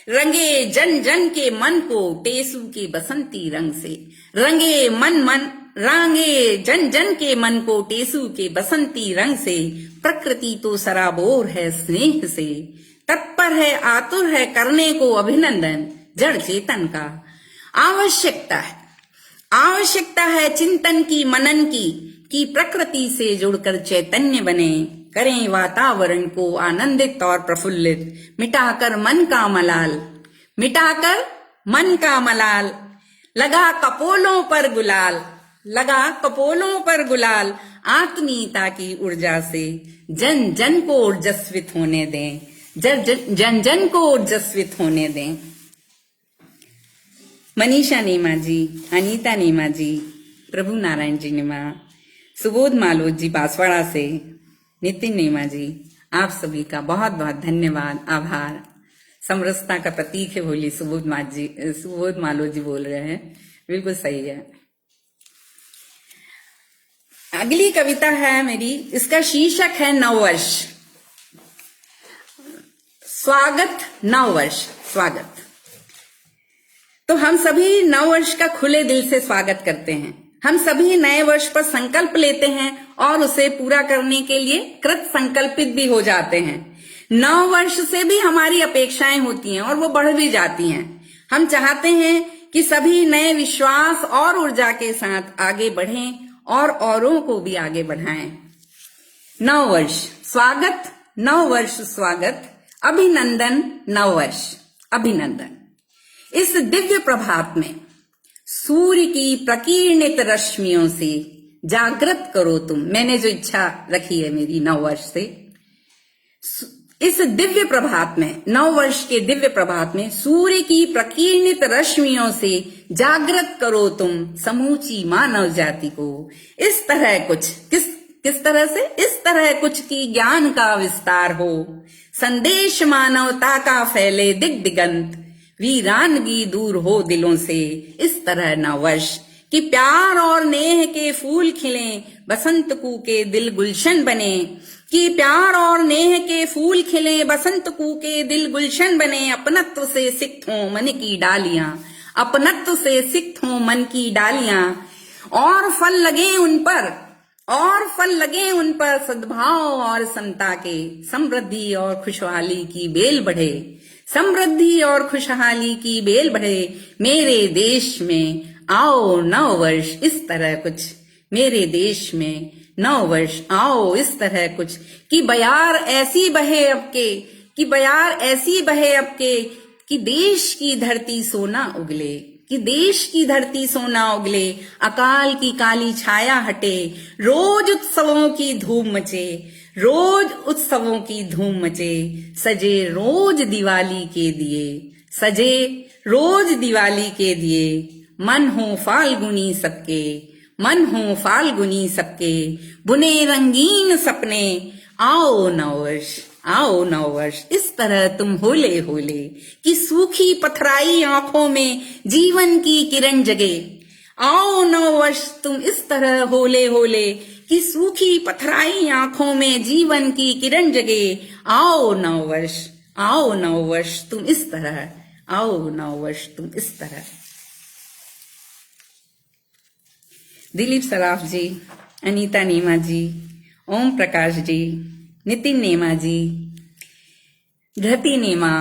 रंगे जन जन के मन को टेसू के बसंती रंग से। रंगे जन जन के मन को टेसू के बसंती रंग से। प्रकृति तो सराबोर है स्नेह से, तत्पर है आतुर है करने को अभिनंदन जड़ चेतन का। आवश्यकता है चिंतन की, मनन की, कि प्रकृति से जुड़कर चैतन्य बने, करें वातावरण को आनंदित और प्रफुल्लित, मिटाकर मन का मलाल, मिटाकर मन का मलाल। लगा कपोलों पर गुलाल, लगा कपोलों पर गुलाल, आत्मीयता की ऊर्जा से जन जन को ऊर्जस्वित होने दें, जन जन को ऊर्जस्वित होने दें। मनीषा नेमा जी, अनीता नेमा जी, प्रभु नारायण जी नेमा, सुबोध मालोद जी बांसवाड़ा से, नितिन नेमा जी, आप सभी का बहुत बहुत धन्यवाद, आभार। समरसता का प्रतीक है होली, सुबोध मालोद जी बोल रहे हैं, बिल्कुल सही है। अगली कविता है मेरी, इसका शीर्षक है नववर्ष। स्वागत, नववर्ष, स्वागत। तो हम सभी नववर्ष का खुले दिल से स्वागत करते हैं। हम सभी नए वर्ष पर संकल्प लेते हैं और उसे पूरा करने के लिए कृत संकल्पित भी हो जाते हैं। नव वर्ष से भी हमारी अपेक्षाएं होती हैं और वो बढ़ भी जाती हैं। हम चाहते हैं कि सभी नए विश्वास और ऊर्जा के साथ आगे बढ़ें और औरों को भी आगे बढ़ाएं। नव वर्ष स्वागत, नव वर्ष स्वागत, अभिनंदन, नव वर्ष अभिनंदन। इस दिव्य प्रभात में सूर्य की प्रकीर्णित रश्मियों से जागृत करो तुम। मैंने जो इच्छा रखी है मेरी नव वर्ष से, इस दिव्य प्रभात में, नव वर्ष के दिव्य प्रभात में सूर्य की प्रकीर्णित रश्मियों से जागृत करो तुम समूची मानव जाति को। इस तरह कुछ, किस तरह से? इस तरह कुछ की ज्ञान का विस्तार हो, संदेश मानवता का फैले दिग दिगंत, वीरानगी दूर हो दिलों से। इस तरह नव वर्ष कि प्यार और नेह के फूल खिलें, बसंत कू के दिल गुलशन बने, कि प्यार और नेह के फूल खिले, बसंत कू के दिल गुलशन बने। अपनत्व से सिक्त हों मन की डालियां, अपनत्व से सिक्त हों मन की डालियां, और फल लगे उन पर, और फल लगे उन पर सद्भाव और समता के। समृद्धि और खुशहाली की बेल बढ़े, समृद्धि और खुशहाली की बेल बढ़े। मेरे देश में आओ नव वर्ष इस तरह कुछ, मेरे देश में नव वर्ष आओ इस तरह कुछ, कि बयार ऐसी बहे अब के, कि बयार ऐसी बहे अब के, कि देश की धरती सोना उगले, कि देश की धरती सोना उगले। अकाल की काली छाया हटे, रोज उत्सवों की धूम मचे, रोज उत्सवों की धूम मचे। सजे रोज दिवाली के दिए, सजे रोज दिवाली के दिए। मन हो फाल्गुनी सबके, मन हो फाल्गुनी सबके, बुने रंगीन सपने। आओ नववर्ष, आओ नववर्ष इस तरह तुम होले होले, कि सूखी पथराई आंखों में जीवन की किरण जगे। आओ नववर्ष तुम इस तरह होले होले, कि सूखी पथराई आंखों में जीवन की किरण जगे। आओ नववर्ष, आओ नववर्ष तुम इस तरह, आओ नववर्ष तुम इस तरह। दिलीप सराफ जी, अनीता नेमा जी, ओम प्रकाश जी, नितिन नेमा जी, धृति नेमा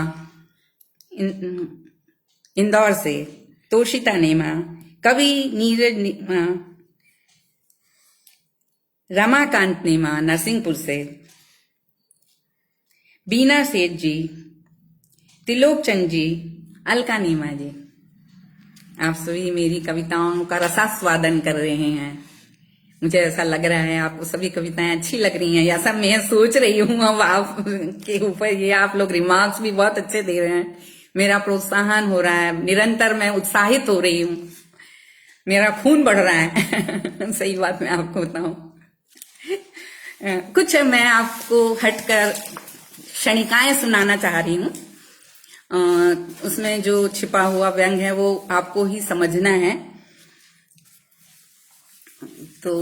इंदौर से, तोशिता नेमा, कवि नीरज नेमा, रमाकांत नेमा नरसिंहपुर से, बीना सेठ जी, तिलोक चंद जी, अलका नेमा जी, आप सभी मेरी कविताओं का रसास्वादन कर रहे हैं। मुझे ऐसा लग रहा है आपको सभी कविताएं अच्छी लग रही हैं, या सब मैं सोच रही हूँ अब आप के ऊपर। ये आप लोग रिमार्क्स भी बहुत अच्छे दे रहे हैं, मेरा प्रोत्साहन हो रहा है, निरंतर मैं उत्साहित हो रही हूँ, मेरा खून बढ़ रहा है सही बात मैं आपको बताऊं। कुछ मैं आपको हटकर क्षणिकाएं सुनाना चाह रही हूँ। उसमें जो छिपा हुआ व्यंग है वो आपको ही समझना है। तो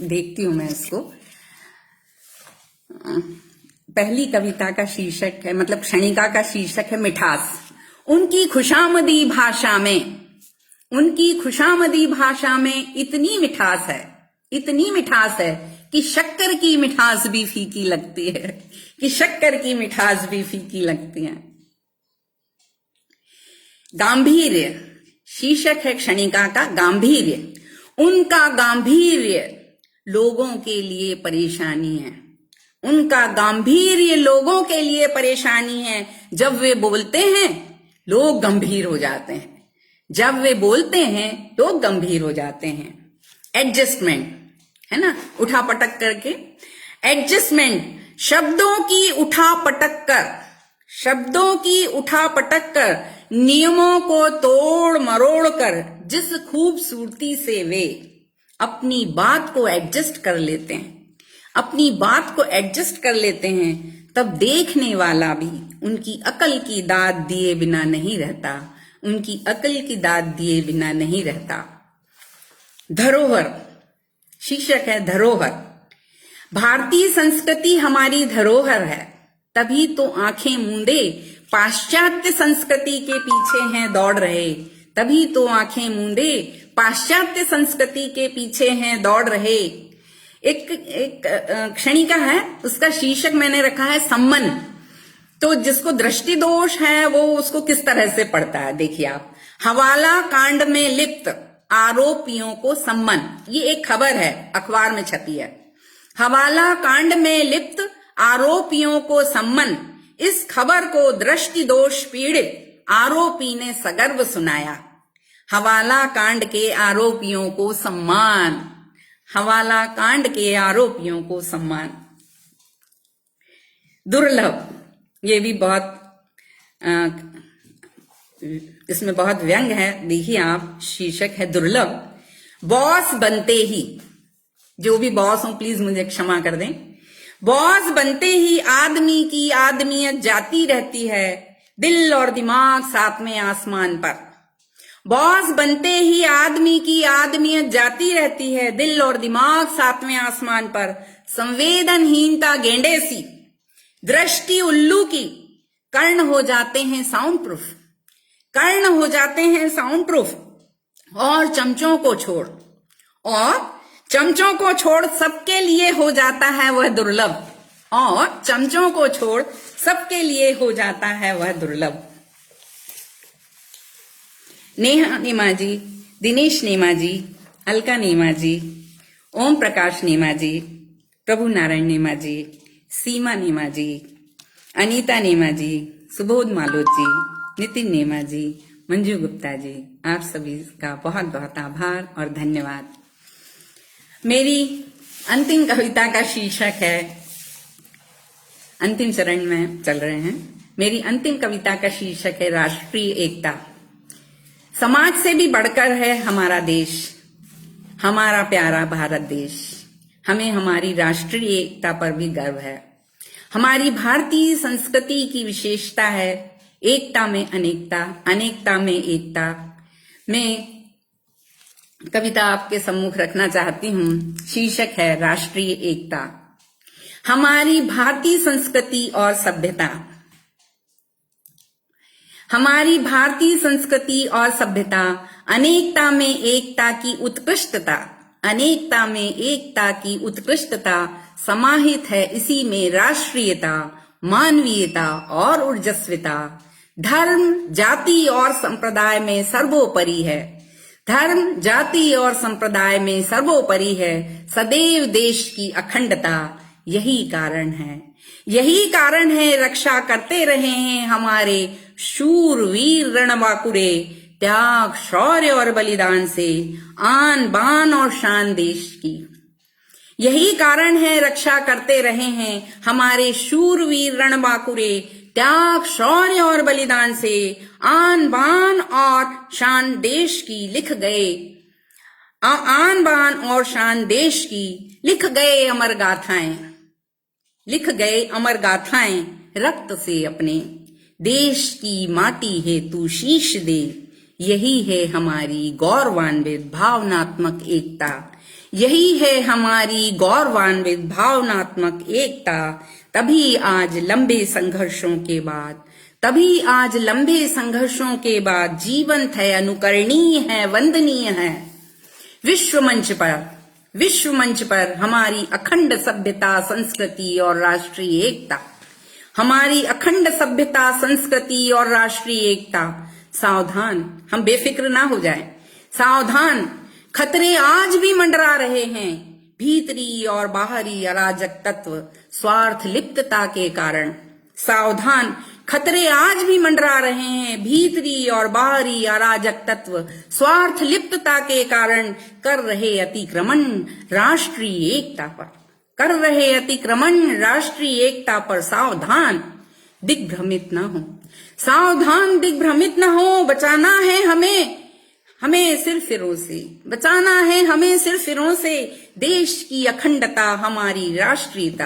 देखती हूं मैं इसको। पहली कविता का शीर्षक है, मतलब क्षणिका का शीर्षक है मिठास। उनकी खुशामदी भाषा में, उनकी खुशामदी भाषा में इतनी मिठास है, इतनी मिठास है कि शक्कर की मिठास भी फीकी लगती है, कि शक्कर की मिठास भी फीकी लगती है। गांभीर्य शीर्षक है क्षणिका का, गांभीर्य। उनका गांभीर्य लोगों के लिए परेशानी है, उनका गांभीर्य लोगों के लिए परेशानी है। जब वे बोलते हैं लोग गंभीर हो जाते हैं, जब वे बोलते हैं लोग गंभीर हो जाते हैं। एडजस्टमेंट है ना, उठा पटक करके। एडजस्टमेंट शब्दों की उठा पटक कर, शब्दों की उठा पटक कर, नियमों को तोड़ मरोड़ कर जिस खूबसूरती से वे अपनी बात को एडजस्ट कर लेते हैं, अपनी बात को एडजस्ट कर लेते हैं, तब देखने वाला भी उनकी अकल की दाद दिए बिना नहीं रहता, उनकी अकल की दाद दिए बिना नहीं रहता। धरोहर शीर्षक है धरोहर। भारतीय संस्कृति हमारी धरोहर है, तभी तो आंखें मूंदे पाश्चात्य संस्कृति के पीछे हैं दौड़ रहे, तभी तो आंखें मूंदे पाश्चात्य संस्कृति के पीछे हैं दौड़ रहे। एक क्षणिका है, उसका शीर्षक मैंने रखा है सम्मन। तो जिसको दृष्टि दोष है वो उसको किस तरह से पढ़ता है, देखिए आप। हवाला कांड में लिप्त आरोपियों को सम्मन, ये एक खबर है, अखबार में छपी है। हवाला कांड में लिप्त आरोपियों को सम्मन, इस खबर को दृष्टि दोष पीड़ित आरोपी ने सगर्व सुनाया। हवाला कांड के आरोपियों को सम्मान, हवाला कांड के आरोपियों को सम्मान। दुर्लभ, ये भी बहुत इसमें बहुत व्यंग है, देखिए आप। शीर्षक है दुर्लभ। बॉस बनते ही, जो भी बॉस हो प्लीज मुझे क्षमा कर दें। बॉस बनते ही आदमी की आदमियत जाती रहती है, दिल और दिमाग सातवें आसमान पर। बॉस बनते ही आदमी की आदमियत जाती रहती है, दिल और दिमाग सातवें आसमान पर। संवेदनहीनता गेंडे सी, दृष्टि उल्लू की, कर्ण हो जाते हैं साउंड प्रूफ, कर्ण हो जाते हैं साउंड प्रूफ। और चमचों को छोड़, और चमचों को छोड़ सबके लिए हो जाता है वह दुर्लभ, और चमचों को छोड़ सबके लिए हो जाता है वह दुर्लभ। नेहा नेमा जी, दिनेश नेमा जी, अलका नेमा जी, ओम प्रकाश नेमा जी, प्रभु नारायण नेमा जी, सीमा नेमा जी, अनीता नेमा जी, सुबोध मालोद जी, नितिन नेमा जी, मंजू गुप्ता जी, आप सभी का बहुत बहुत आभार और धन्यवाद। मेरी अंतिम कविता का शीर्षक है, अंतिम चरण में चल रहे हैं। मेरी अंतिम कविता का शीर्षक है राष्ट्रीय एकता। समाज से भी बढ़कर है हमारा देश, हमारा प्यारा भारत देश। हमें हमारी राष्ट्रीय एकता पर भी गर्व है। हमारी भारतीय संस्कृति की विशेषता है एकता में अनेकता, अनेकता में एकता। मैं कविता आपके सम्मुख रखना चाहती हूँ, शीर्षक है राष्ट्रीय एकता। हमारी भारतीय संस्कृति और सभ्यता, हमारी भारतीय संस्कृति और सभ्यता अनेकता में एकता की उत्कृष्टता, अनेकता में एकता की उत्कृष्टता समाहित है। इसी में राष्ट्रीयता, मानवीयता और ऊर्जस्विता धर्म, जाति और संप्रदाय में सर्वोपरि है। धर्म, जाति और संप्रदाय में सर्वोपरि है सदैव देश की अखंडता। यही कारण है, यही कारण है रक्षा करते रहे हैं हमारे शूरवीर रणबांकुरे, त्याग, शौर्य और बलिदान से आन बान और शान देश की। यही कारण है रक्षा करते रहे हैं हमारे शूरवीर रणबांकुरे, त्याग, शौर्य और बलिदान से आन बान और शान देश की। लिख गए आन बान और शान देश की, लिख गए अमर गाथाएं, लिख गए अमर गाथाएं रक्त से अपने। देश की माटी है तू शीश दे, यही है हमारी गौरवान्वित भावनात्मक एकता। यही है हमारी गौरवान्वित भावनात्मक एकता। तभी आज लंबे संघर्षों के बाद, तभी आज लंबे संघर्षों के बाद जीवंत है, अनुकरणीय है, वंदनीय है। विश्व मंच पर हमारी अखंड सभ्यता, संस्कृति और राष्ट्रीय एकता, हमारी अखंड सभ्यता, संस्कृति और राष्ट्रीय एकता। सावधान, हम बेफिक्र ना हो जाएं। सावधान, खतरे आज भी मंडरा रहे हैं, भीतरी और बाहरी अराजक तत्व, स्वार्थ लिप्तता के कारण। सावधान, खतरे आज भी मंडरा रहे हैं, भीतरी और बाहरी अराजक तत्व, स्वार्थ लिप्तता के कारण कर रहे अतिक्रमण राष्ट्रीय एकता पर, कर रहे अतिक्रमण राष्ट्रीय एकता पर। सावधान, दिग्भ्रमित न हो, सावधान, दिग्भ्रमित न हो। बचाना है हमें सिर्फ फिरों से, बचाना है हमें सिर्फ फिरों से। देश की अखंडता, हमारी राष्ट्रीयता,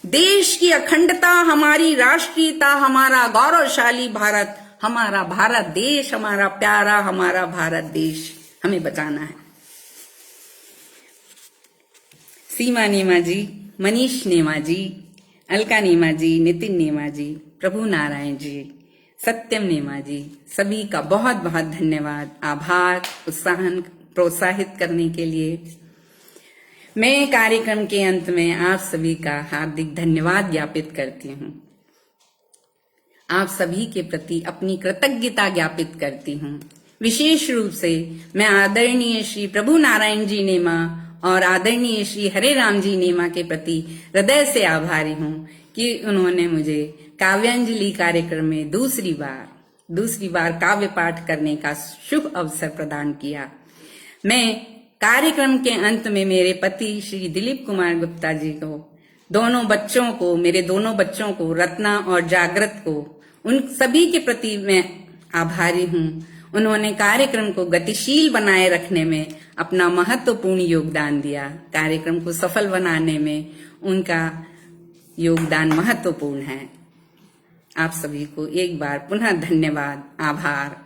देश की अखंडता, हमारी राष्ट्रीयता, हमारा गौरवशाली भारत, हमारा भारत देश, हमारा प्यारा हमारा भारत देश हमें बचाना है। सीमा नेमा जी, मनीष नेमा जी, अलका नेमा जी, नितिन नेमा जी, प्रभु नारायण जी, सत्यम नेमा जी, सभी का बहुत बहुत धन्यवाद, आभार प्रोत्साहित करने के लिए। मैं कार्यक्रम के अंत में आप सभी का हार्दिक धन्यवाद ज्ञापित करती हूँ। आप सभी के प्रति अपनी कृतज्ञता ज्ञापित करती हूँ। विशेष रूप से मैं आदरणीय श्री प्रभु नारायण जी नेमा और आदरणीय श्री हरे राम जी नेमा के प्रति हृदय से आभारी हूँ कि उन्होंने मुझे काव्यांजलि कार्यक्रम में दूसरी बार काव्य पाठ करने का शुभ अवसर प्रदान किया। मैं कार्यक्रम के अंत में मेरे पति श्री दिलीप कुमार गुप्ता जी को, मेरे दोनों बच्चों को, रत्ना और जागृत को, उन सभी के प्रति मैं आभारी हूँ। उन्होंने कार्यक्रम को गतिशील बनाए रखने में अपना महत्वपूर्ण योगदान दिया। कार्यक्रम को सफल बनाने में उनका योगदान महत्वपूर्ण है। आप सभी को एक बार पुनः धन्यवाद, आभार।